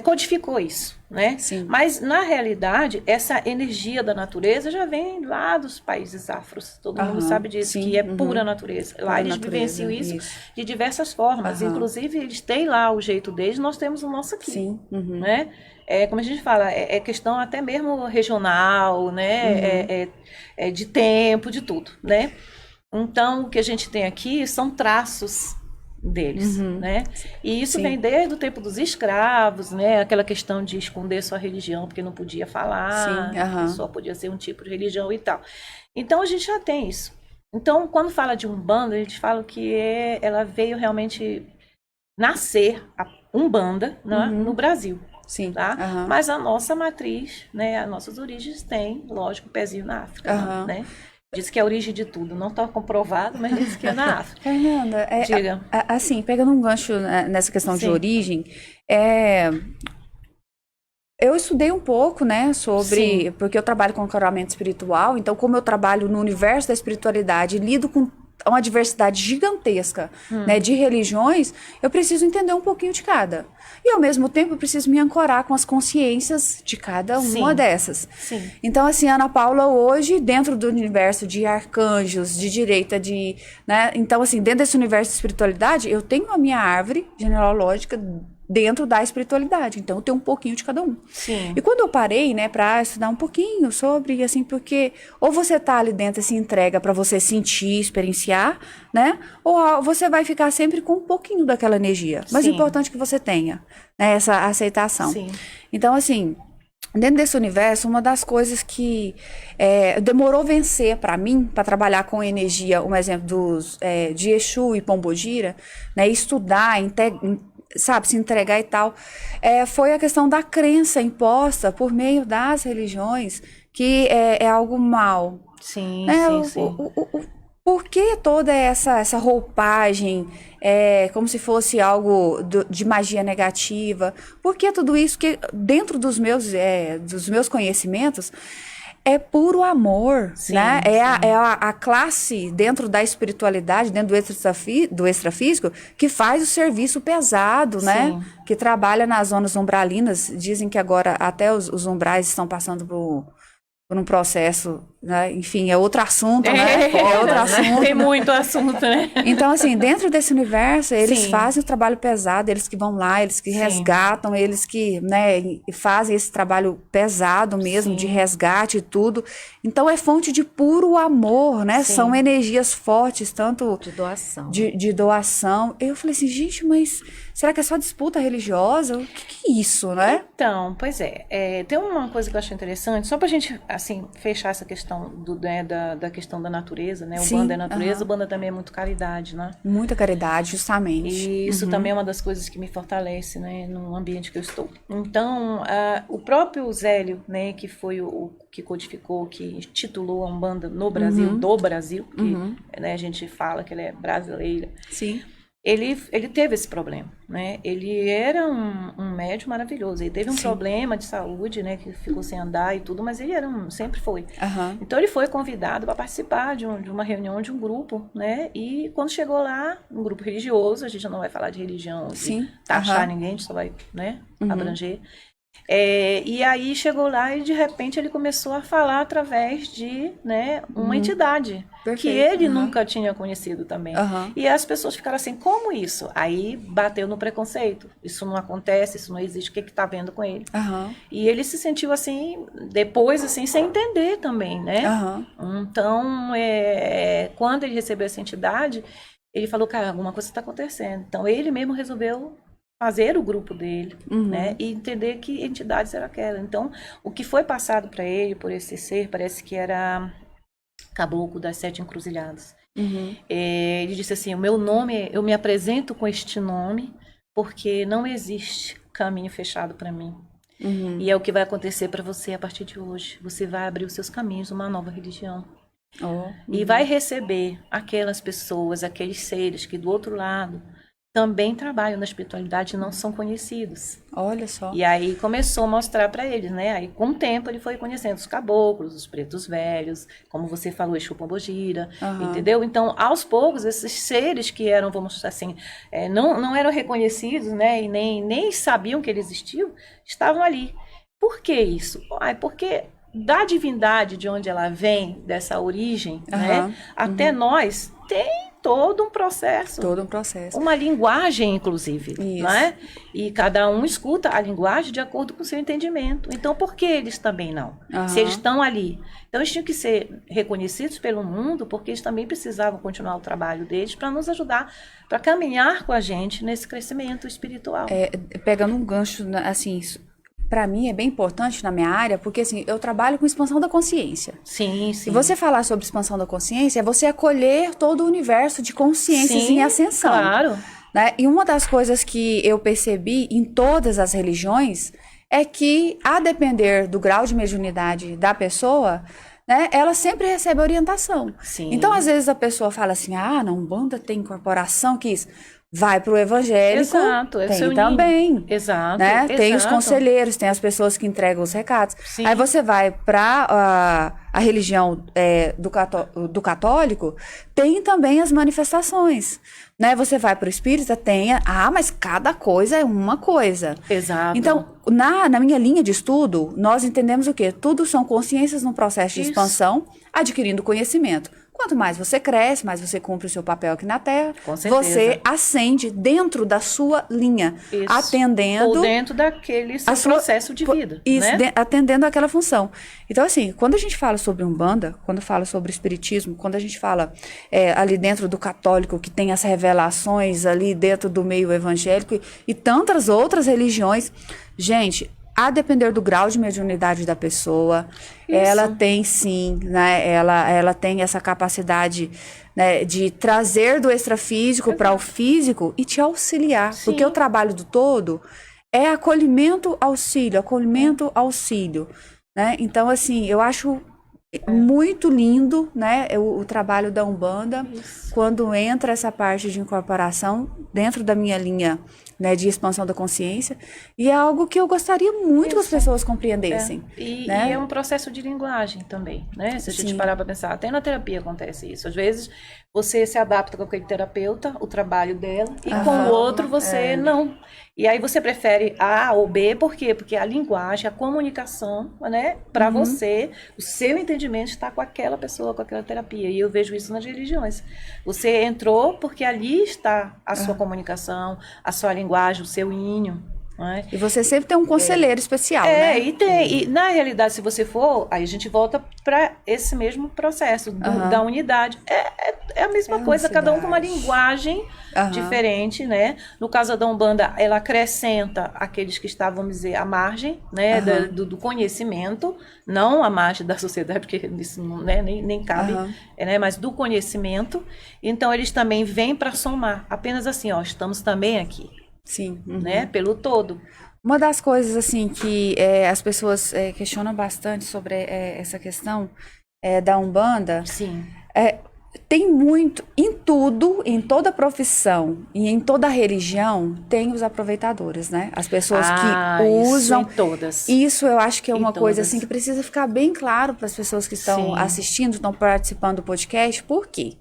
codificou isso. né? Sim. Mas, na realidade, essa energia da natureza já vem lá dos países afros. Todo mundo sabe disso, sim. Que é pura natureza. Lá eles vivenciam isso de diversas formas. Inclusive, eles têm lá o jeito deles, nós temos o nosso aqui. Sim. Né? Como a gente fala, é questão até mesmo regional, né? De tempo, de tudo, né? Então, o que a gente tem aqui são traços deles, né? E isso vem desde o tempo dos escravos, né? Aquela questão de esconder sua religião, porque não podia falar, só podia ser um tipo de religião e tal. Então, a gente já tem isso. Então, quando fala de Umbanda, a gente fala que ela veio realmente nascer, a Umbanda, né? No Brasil. Sim. Tá? Mas a nossa matriz, né? As nossas origens têm, lógico, um pezinho na África, né? Diz que é a origem de tudo. Não está comprovado, mas diz que é na África. Fernanda, diga. Assim, pegando um gancho nessa questão de origem, eu estudei um pouco, né, sobre... Porque eu trabalho com ancoramento espiritual, então como eu trabalho no universo da espiritualidade, lido com uma diversidade gigantesca, né, de religiões, eu preciso entender um pouquinho de cada. E, ao mesmo tempo, eu preciso me ancorar com as consciências de cada uma dessas. Sim. Então, assim, Ana Paula, hoje, dentro do universo de arcanjos, de direita, né? Então, assim, dentro desse universo de espiritualidade, eu tenho a minha árvore genealógica dentro da espiritualidade. Então, eu tenho um pouquinho de cada um. Sim. E quando eu parei, né, pra estudar um pouquinho sobre, assim, porque ou você tá ali dentro e se entrega pra você sentir, experienciar, né, ou você vai ficar sempre com um pouquinho daquela energia. Mas é importante que você tenha, né, essa aceitação. Sim. Então, assim, dentro desse universo, uma das coisas que demorou vencer pra mim, pra trabalhar com energia, um exemplo de Exu e Pombogira, né, estudar, sabe, se entregar e tal, foi a questão da crença imposta por meio das religiões, que é algo mal. Sim, né? Sim. Por que toda essa roupagem, como se fosse algo de magia negativa? Por que tudo isso? Que dentro dos meus conhecimentos, é puro amor, sim, né? A classe dentro da espiritualidade, dentro do extrafísico, que faz o serviço pesado, sim, né? Que trabalha nas zonas umbralinas. Dizem que agora até os umbrais estão passando por um processo, né? Enfim, é outro assunto, né? É outro assunto. Tem muito assunto, né? Então, assim, dentro desse universo, eles fazem o trabalho pesado, eles que vão lá, eles que resgatam, eles que, né, fazem esse trabalho pesado mesmo, de resgate e tudo. Então, é fonte de puro amor, né? São energias fortes, tanto... De doação. De doação. Eu falei assim, gente, mas será que é só disputa religiosa? O que é isso, né? Então, pois tem uma coisa que eu acho interessante, só pra gente, assim, fechar essa questão da questão da natureza, né? O Banda é natureza, o Banda também é muito caridade, né? Muita caridade, justamente. E isso também é uma das coisas que me fortalece, né? No ambiente que eu estou. Então, o próprio Zélio, né? Que foi o que codificou, que titulou a Umbanda no Brasil, do Brasil, que né, a gente fala que ela é brasileira. Sim. Ele teve esse problema, né? Ele era um médium maravilhoso. Ele teve um problema de saúde, né? Que ficou sem andar e tudo, mas ele sempre foi. Então, ele foi convidado para participar de uma reunião de um grupo, né? E quando chegou lá, um grupo religioso, a gente não vai falar de religião, de taxar ninguém, a gente só vai, né, abranger. E aí chegou lá e de repente ele começou a falar através de, né, uma entidade. Perfeito. Que ele nunca tinha conhecido também. E as pessoas ficaram assim, como isso? Aí bateu no preconceito. Isso não acontece, isso não existe, o que está vendo com ele? E ele se sentiu assim, depois assim, sem entender também, né? Então, quando ele recebeu essa entidade, ele falou, cara, alguma coisa está acontecendo. Então, ele mesmo resolveu fazer o grupo dele, né, e entender que entidade era aquela. Então, o que foi passado para ele, por esse ser, parece que era Caboclo das 7 Encruzilhadas. Ele disse assim, o meu nome, eu me apresento com este nome, porque não existe caminho fechado para mim. E é o que vai acontecer para você a partir de hoje. Você vai abrir os seus caminhos, uma nova religião. E vai receber aquelas pessoas, aqueles seres que do outro lado também trabalham na espiritualidade e não são conhecidos. Olha só. E aí começou a mostrar para eles, né? Aí com o tempo ele foi conhecendo os caboclos, os pretos velhos, como você falou, Exu Pombogira, entendeu? Então, aos poucos, esses seres que eram, vamos dizer assim, não eram reconhecidos, né? E nem sabiam que eles existiam, estavam ali. Por que isso? Porque da divindade de onde ela vem, dessa origem, né, até nós, tem todo um processo. Todo um processo. Uma linguagem, inclusive. Não é? E cada um escuta a linguagem de acordo com o seu entendimento. Então, por que eles também não? Se eles estão ali. Então, eles tinham que ser reconhecidos pelo mundo, porque eles também precisavam continuar o trabalho deles para nos ajudar, para caminhar com a gente nesse crescimento espiritual. Pegando um gancho, assim, para mim é bem importante na minha área, porque assim, eu trabalho com expansão da consciência. Sim. E você falar sobre expansão da consciência é você acolher todo o universo de consciências em ascensão. Claro. Né? E uma das coisas que eu percebi em todas as religiões é que, a depender do grau de mediunidade da pessoa, né, ela sempre recebe orientação. Sim. Então, às vezes, a pessoa fala assim, na Umbanda tem incorporação, que isso... Vai para o evangélico, tem também. Exato, né? Tem os conselheiros, tem as pessoas que entregam os recados. Sim. Aí você vai para a religião do católico, tem também as manifestações. Né? Você vai para o espírita, mas cada coisa é uma coisa. Exato. Então, na minha linha de estudo, nós entendemos o quê? Tudo são consciências num processo de expansão, adquirindo conhecimento. Quanto mais você cresce, mais você cumpre o seu papel aqui na Terra, você ascende dentro da sua linha, atendendo... Ou dentro daquele seu processo de vida. Isso, né? Atendendo aquela função. Então, assim, quando a gente fala sobre Umbanda, quando fala sobre espiritismo, quando a gente fala ali dentro do católico, que tem as revelações ali dentro do meio evangélico e tantas outras religiões, gente... A depender do grau de mediunidade da pessoa, ela tem sim, né? Ela tem essa capacidade, né, de trazer do extrafísico para o físico e te auxiliar. Sim. Porque o trabalho do todo é acolhimento, auxílio. Né? Então, assim, eu acho muito lindo, né, o trabalho da Umbanda, quando entra essa parte de incorporação dentro da minha linha, né, de expansão da consciência, e é algo que eu gostaria muito que as pessoas compreendessem. E né? E é um processo de linguagem também, né? Se a gente parar para pensar, até na terapia acontece isso. Às vezes você se adapta com aquele terapeuta, o trabalho dela, e com o outro você não. E aí você prefere A ou B, por quê? Porque a linguagem, a comunicação, né, para você, o seu entendimento está com aquela pessoa, com aquela terapia. E eu vejo isso nas religiões. Você entrou porque ali está a sua comunicação, a sua linguagem, o seu ínio. Né? E você sempre tem um conselheiro especial, né? E na realidade, se você for, aí a gente volta para esse mesmo processo da unidade. É a mesma coisa, cada um com uma linguagem diferente, né? No caso da Umbanda, ela acrescenta aqueles que estavam, vamos dizer, à margem, né? Do conhecimento, não à margem da sociedade, porque isso não, né? nem cabe, né? Mas do conhecimento. Então, eles também vêm para somar. Apenas assim, estamos também aqui. Sim. Né? Pelo todo. Uma das coisas, assim, que as pessoas questionam bastante sobre essa questão da Umbanda... Sim. Tem muito, em tudo, em toda profissão e em toda religião, tem os aproveitadores, né? As pessoas que usam... Isso em todas. Isso eu acho que é uma coisa, assim, que precisa ficar bem claro para as pessoas que estão assistindo, estão participando do podcast. Por quê?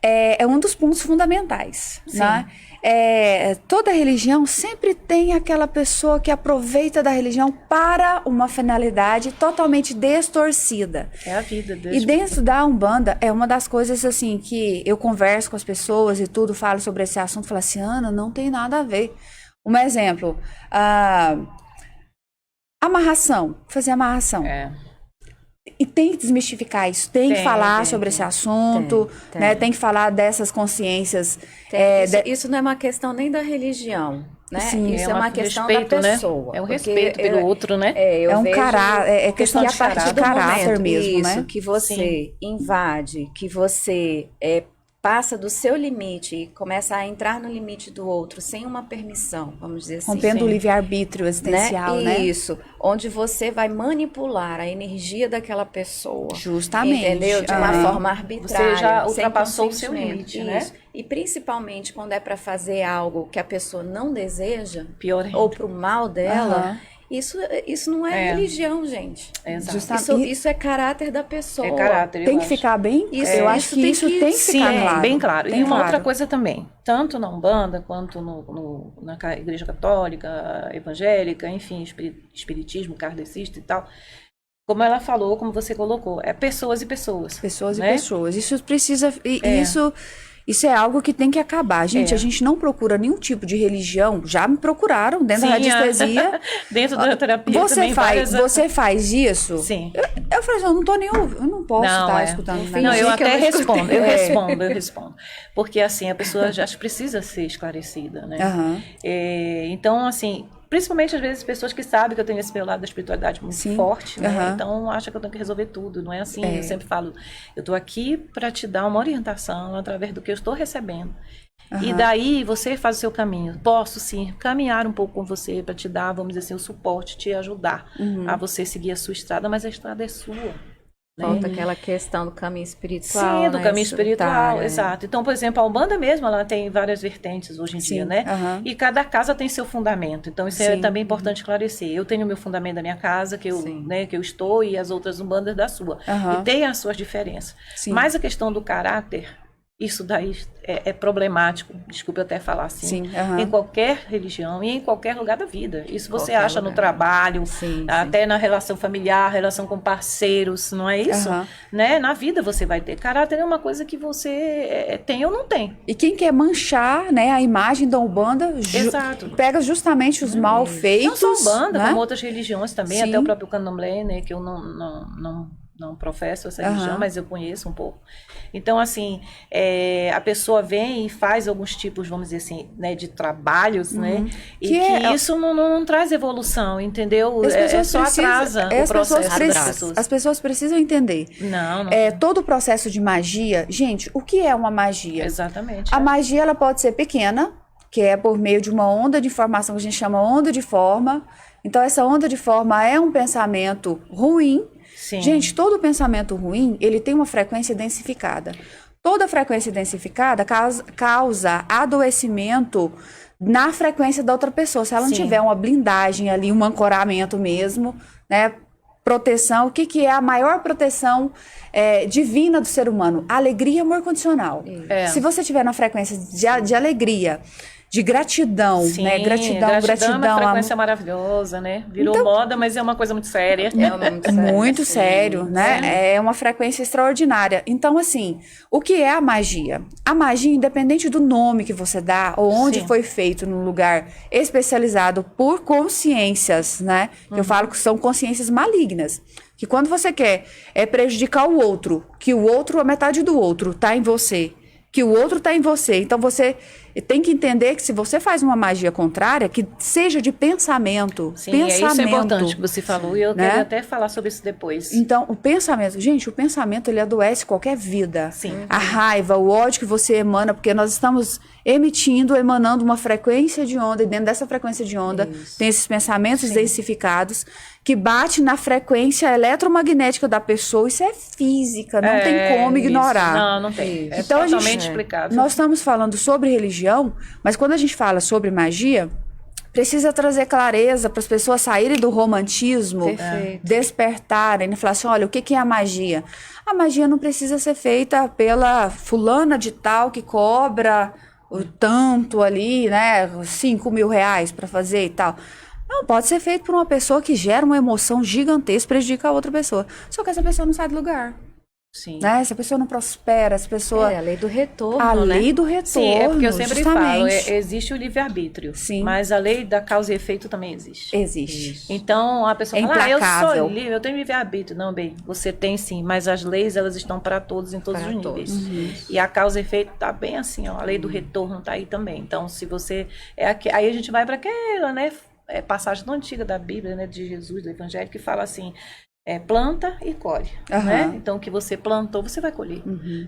É um dos pontos fundamentais, né? Toda religião sempre tem aquela pessoa que aproveita da religião para uma finalidade totalmente distorcida. É a vida. E dentro da Umbanda, é uma das coisas assim que eu converso com as pessoas e tudo, falo sobre esse assunto, falo assim, Ana, não tem nada a ver. Um exemplo, amarração, fazer amarração. E tem que desmistificar isso, tem que falar sobre esse assunto, né? Tem que falar dessas consciências. Isso não é uma questão nem da religião, né? Sim, isso é uma questão respeito, da pessoa. Né? É um respeito pelo outro, né? É questão de caráter mesmo, isso, né? que você invade, que você passa do seu limite e começa a entrar no limite do outro sem uma permissão, vamos dizer assim. Rompendo o livre-arbítrio existencial, né? Isso, onde você vai manipular a energia daquela pessoa. Justamente. Entendeu? De uma forma arbitrária. Você já ultrapassou o seu limite, né? E principalmente quando é para fazer algo que a pessoa não deseja, pior ainda, ou para o mal dela, Isso não é religião, gente. Exato. Isso é caráter da pessoa. É caráter, tem que ficar bem? Eu acho que isso tem que ficar claro. Bem claro. E uma outra coisa também, tanto na Umbanda quanto na Igreja Católica, evangélica, enfim, espiritismo, kardecista e tal, como ela falou, como você colocou, é pessoas e pessoas. Pessoas, né? E pessoas. Isso precisa... Isso é algo que tem que acabar. Gente, a gente não procura nenhum tipo de religião. Já me procuraram dentro da radiestesia. Dentro da terapia Você faz isso? Sim. Eu falei, eu não tô nem ouvindo. Eu não posso estar escutando. Não, eu até respondo. Eu respondo. Porque, assim, a pessoa já precisa ser esclarecida, né? Então, assim... Principalmente, às vezes, pessoas que sabem que eu tenho esse meu lado da espiritualidade muito forte, né? Então, acham que eu tenho que resolver tudo. Não é assim. Eu sempre falo, eu estou aqui para te dar uma orientação através do que eu estou recebendo. E daí, você faz o seu caminho. Posso, sim, caminhar um pouco com você para te dar, vamos dizer assim, o suporte, te ajudar a você seguir a sua estrada, mas a estrada é sua. Falta aquela questão do caminho espiritual. Sim, do caminho espiritual, exato. Então, por exemplo, a Umbanda mesmo, ela tem várias vertentes hoje em dia, né? E cada casa tem seu fundamento. Então, isso é também importante esclarecer. Eu tenho o meu fundamento da minha casa, que eu estou, e as outras Umbandas da sua. E tem as suas diferenças. Mas a questão do caráter, isso daí é problemático, desculpe até falar assim, em qualquer religião e em qualquer lugar da vida. Isso você acha no trabalho, até na relação familiar, relação com parceiros, não é isso? Né? Na vida você vai ter. Caráter é uma coisa que você tem ou não tem. E quem quer manchar, né, a imagem da Umbanda, pega justamente os mal feitos. Não só Umbanda, como outras religiões também, até o próprio Candomblé, né, que eu não professo essa religião, mas eu conheço um pouco. Então, assim, a pessoa vem e faz alguns tipos, vamos dizer assim, né, de trabalhos, né? E que isso não traz evolução, entendeu? Só atrasa o processo das pessoas. As pessoas precisam entender. Não. Todo o processo de magia, gente, o que é uma magia? Exatamente. A magia, ela pode ser pequena, que é por meio de uma onda de informação que a gente chama onda de forma. Então, essa onda de forma é um pensamento ruim. Sim. Gente, todo pensamento ruim, ele tem uma frequência densificada. Toda frequência densificada causa adoecimento na frequência da outra pessoa. Se ela não tiver uma blindagem ali, um ancoramento mesmo, né? Proteção, o que é a maior proteção divina do ser humano? Alegria e amor condicional. Se você tiver na frequência de alegria, de gratidão, né? Gratidão. É uma frequência maravilhosa, né? Virou moda, mas é uma coisa muito séria. Muito sério, né? É uma frequência extraordinária. Então, assim, o que é a magia? A magia, independente do nome que você dá, ou onde foi feito num lugar especializado por consciências, né? Que eu falo que são consciências malignas. Que quando você quer prejudicar o outro, que o outro, a metade do outro, tá em você, que o outro está em você. Então, você tem que entender que se você faz uma magia contrária, que seja de pensamento. Isso é importante que você falou, e eu quero até falar sobre isso depois. Então, o pensamento, ele adoece qualquer vida. A raiva, o ódio que você emana, porque nós estamos emanando uma frequência de onda, e dentro dessa frequência de onda tem esses pensamentos densificados, que bate na frequência eletromagnética da pessoa. Isso é física, não tem como ignorar. Não tem. É então, totalmente explicável. Nós estamos falando sobre religião, mas quando a gente fala sobre magia, precisa trazer clareza para as pessoas saírem do romantismo, despertarem, e falar assim, olha, o que é a magia? A magia não precisa ser feita pela fulana de tal que cobra o tanto ali, né, 5 mil reais para fazer e tal. Não, pode ser feito por uma pessoa que gera uma emoção gigantesca, prejudica a outra pessoa. Só que essa pessoa não sai do lugar. Né? Essa pessoa não prospera, essa pessoa... a lei do retorno, A lei do retorno, Sim, é porque eu sempre falo, existe o livre-arbítrio, mas a lei da causa e efeito também existe. Existe. Então, a pessoa fala, eu sou livre, eu tenho livre-arbítrio. Não, bem, você tem sim, mas as leis, elas estão para todos, em todos os níveis. E a causa e efeito tá bem assim, ó, a lei do retorno tá aí também. Então, se você... aí a gente vai para aquela, né, passagem tão antiga da Bíblia, né, de Jesus, do Evangelho, que fala assim... planta e colhe, né? Então, o que você plantou, você vai colher.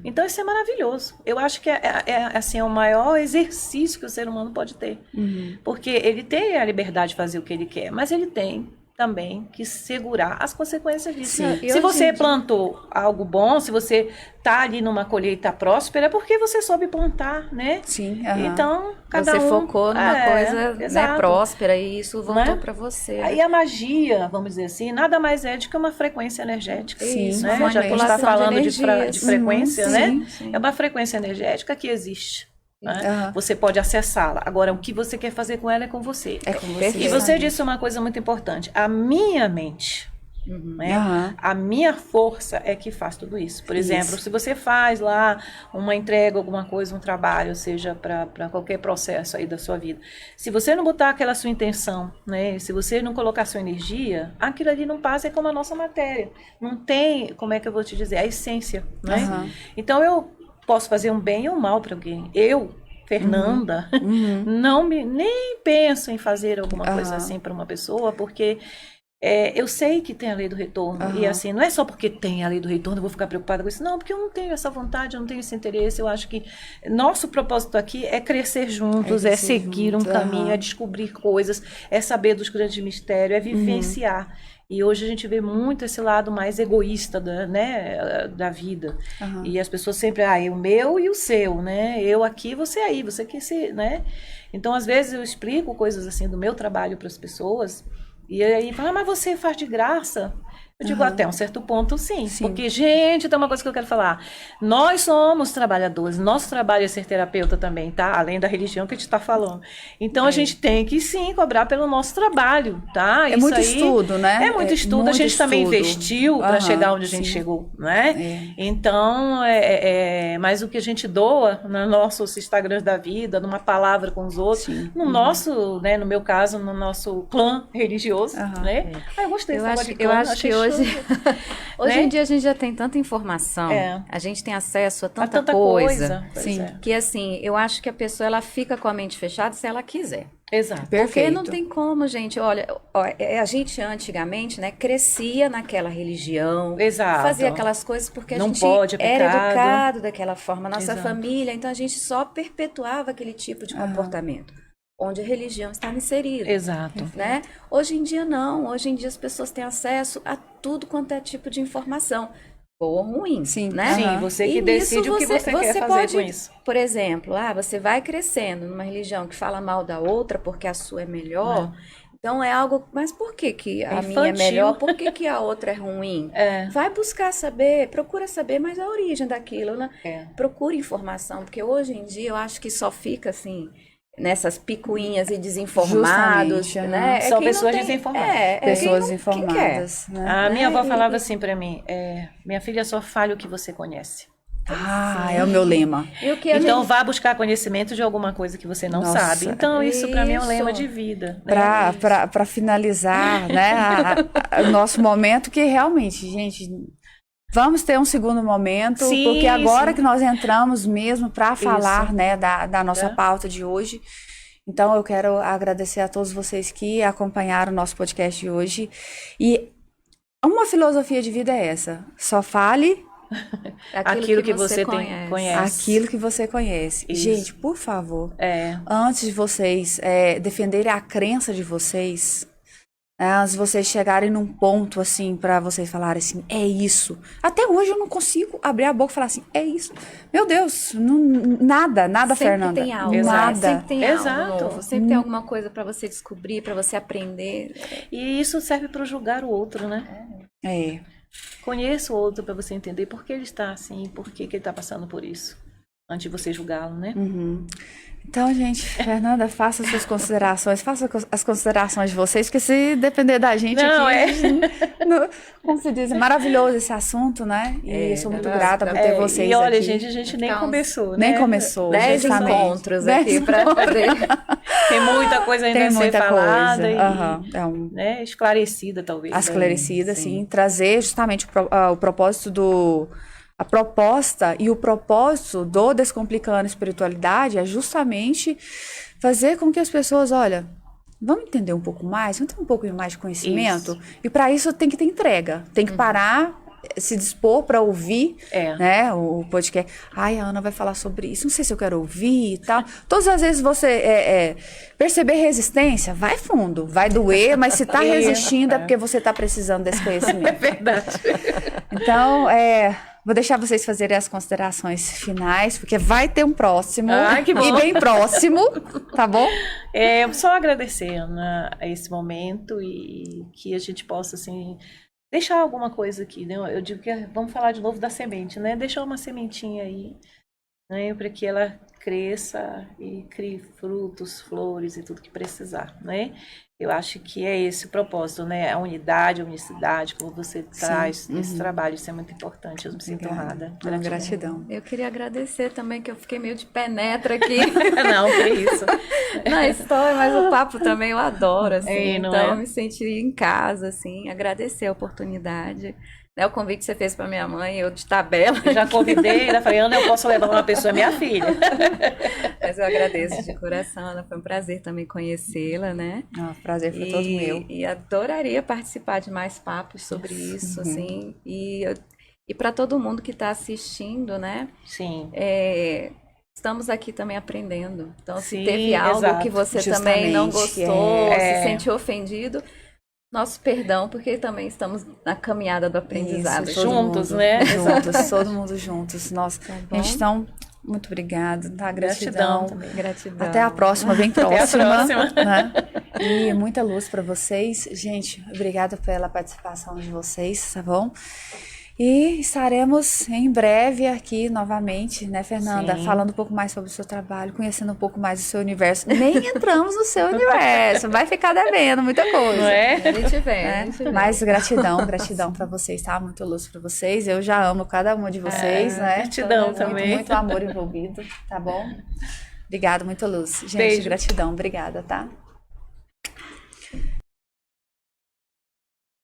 Então, isso é maravilhoso. Eu acho que assim, é o maior exercício que o ser humano pode ter. Porque ele tem a liberdade de fazer o que ele quer, mas ele tem também que segurar as consequências disso. Se você plantou algo bom, se você está ali numa colheita próspera, é porque você soube plantar, né? Sim. Então, cada você focou numa coisa, né, próspera e isso voltou para você. Aí a magia, vamos dizer assim, nada mais é do que uma frequência energética. Sim, né? Já que a gente está falando de frequência, né? É uma frequência energética que existe. Né? Você pode acessá-la. Agora, o que você quer fazer com ela é com você. É com você. E você disse uma coisa muito importante. A minha mente, né? A minha força é que faz tudo isso. Por exemplo, se você faz lá uma entrega, alguma coisa, um trabalho, seja para qualquer processo aí da sua vida, se você não botar aquela sua intenção, né? Se você não colocar sua energia, aquilo ali não passa, é como a nossa matéria. Não tem, como é que eu vou te dizer, a essência, né? Então, eu posso fazer um bem ou um mal para alguém. Eu, Fernanda, nem penso em fazer alguma coisa assim para uma pessoa, porque eu sei que tem a lei do retorno. E assim, não é só porque tem a lei do retorno eu vou ficar preocupada com isso. Não, porque eu não tenho essa vontade, eu não tenho esse interesse. Eu acho que nosso propósito aqui é crescer juntos, é seguir um caminho, é descobrir coisas, é saber dos grandes mistérios, é vivenciar. E hoje a gente vê muito esse lado mais egoísta da vida. E as pessoas sempre, o meu e o seu, né? Eu aqui, você aí, você que se, né? Então, às vezes, eu explico coisas assim do meu trabalho para as pessoas, e aí falam, mas você faz de graça? Eu digo, até um certo ponto, sim. Porque, gente, tem uma coisa que eu quero falar. Nós somos trabalhadores. Nosso trabalho é ser terapeuta também, tá? Além da religião que a gente está falando. Então, a gente tem que, sim, cobrar pelo nosso trabalho, tá? É muito estudo, né? É muito estudo. A gente também investiu para chegar onde a gente chegou, né? Então, mas o que a gente doa nos nossos Instagrams da vida, numa palavra com os outros, no nosso, né? No meu caso, no nosso clã religioso, né? Eu gostei desse negócio de clã. Eu acho que hoje em dia a gente já tem tanta informação, a gente tem acesso a tanta coisa que assim, eu acho que a pessoa ela fica com a mente fechada se ela quiser. Exato. Porque não tem como, gente. Olha, a gente antigamente, né, crescia naquela religião, fazia aquelas coisas porque a gente era educado daquela forma, nossa família, então a gente só perpetuava aquele tipo de comportamento. Onde a religião está inserida. Exato. Né? Hoje em dia não. Hoje em dia as pessoas têm acesso a tudo quanto é tipo de informação. Boa ou ruim, né? Sim, você que decide o que você quer fazer com isso. Por exemplo, você vai crescendo numa religião que fala mal da outra porque a sua é melhor. Então é algo... Mas por que a minha é melhor? Por que a outra é ruim? Vai buscar saber, procura saber mais a origem daquilo, né? Procura informação, porque hoje em dia eu acho que só fica assim... nessas picuinhas e desinformados, né? São pessoas desinformadas. Pessoas informadas. Né? A minha avó falava assim pra mim, minha filha, só fale o que você conhece. É o meu lema. Então vá buscar conhecimento de alguma coisa que você não sabe. Então isso pra mim é um lema de vida. Para finalizar, né, o nosso momento, que realmente, gente... Vamos ter um segundo momento, porque agora que nós entramos mesmo para falar, né, da nossa pauta de hoje. Então, eu quero agradecer a todos vocês que acompanharam o nosso podcast de hoje. E uma filosofia de vida é essa: só fale aquilo que você conhece. Aquilo que você conhece. Isso. Gente, por favor, antes de vocês defenderem a crença de vocês... se vocês chegarem num ponto, assim, pra vocês falarem assim, é isso. Até hoje eu não consigo abrir a boca e falar assim, é isso. Meu Deus, nada, sempre Fernanda. Tem algo, nada. Sempre tem algo novo, sempre tem alguma coisa pra você descobrir, pra você aprender. E isso serve pra julgar o outro, né? Conheça o outro pra você entender por que ele está assim, por que ele tá passando por isso. Antes de você julgá-lo, né? Então, gente, Fernanda, faça suas considerações, faça as considerações de vocês, porque se depender da gente como se diz, é maravilhoso esse assunto, né? E eu sou muito grata por ter vocês aqui. E olha, gente, a gente nem começou, né? Nem começou. 10 encontros aqui para fazer. Tem muita coisa ainda a ser falada e esclarecida, talvez. Esclarecida, sim. Trazer justamente o propósito a proposta e o propósito do Descomplicando Espiritualidade é justamente fazer com que as pessoas, olha, vamos entender um pouco mais, vamos ter um pouco mais de conhecimento. E para isso tem que ter entrega, tem que parar se dispor para ouvir, né, o podcast. Ai, a Ana vai falar sobre isso, não sei se eu quero ouvir e tal. Todas as vezes você perceber resistência, vai fundo, vai doer, mas se tá resistindo é porque você tá precisando desse conhecimento. É verdade. Então, vou deixar vocês fazerem as considerações finais, porque vai ter um próximo, que bom. E bem próximo, tá bom? Só agradecer, Ana, a esse momento e que a gente possa, assim, deixar alguma coisa aqui, né? Eu digo que vamos falar de novo da semente, né? Deixar uma sementinha aí, né? Para que ela cresça e crie frutos, flores e tudo que precisar, né? Eu acho que é esse o propósito, né? A unidade, a unicidade, como você traz esse trabalho, isso é muito importante. Eu me sinto honrada. Gratidão. Eu queria agradecer também, que eu fiquei meio de penetra aqui. Não, que isso. Na história, mas o papo também eu adoro, assim. Então eu me senti em casa, assim. Agradecer a oportunidade. O convite que você fez para minha mãe, eu de tabela. Eu já convidei, ainda falei, Ana, eu posso levar uma pessoa, minha filha. Mas eu agradeço de coração, Ana, foi um prazer também conhecê-la, né? O prazer foi todo meu. E adoraria participar de mais papos sobre isso, assim. E para todo mundo que está assistindo, né? Sim. Estamos aqui também aprendendo. Então, se teve algo que você também não gostou, se sentiu ofendido, nosso perdão, porque também estamos na caminhada do aprendizado. Isso, juntos, né? Juntos, todo mundo juntos. Nossa, gente, então, muito obrigada, tá? Gratidão. Gratidão. Até a próxima, bem próxima. Até a próxima. Né? E muita luz para vocês. Gente, obrigada pela participação de vocês, tá bom? E estaremos em breve aqui novamente, né, Fernanda? Sim. Falando um pouco mais sobre o seu trabalho, conhecendo um pouco mais do seu universo. Nem entramos no seu universo, vai ficar devendo muita coisa. Não é? A gente vem. Mas gratidão para vocês, tá? Muito luz para vocês. Eu já amo cada uma de vocês, né? Gratidão também. Muito amor envolvido, tá bom? Obrigada, muita luz. Gente, Beijo. Gratidão, obrigada, tá?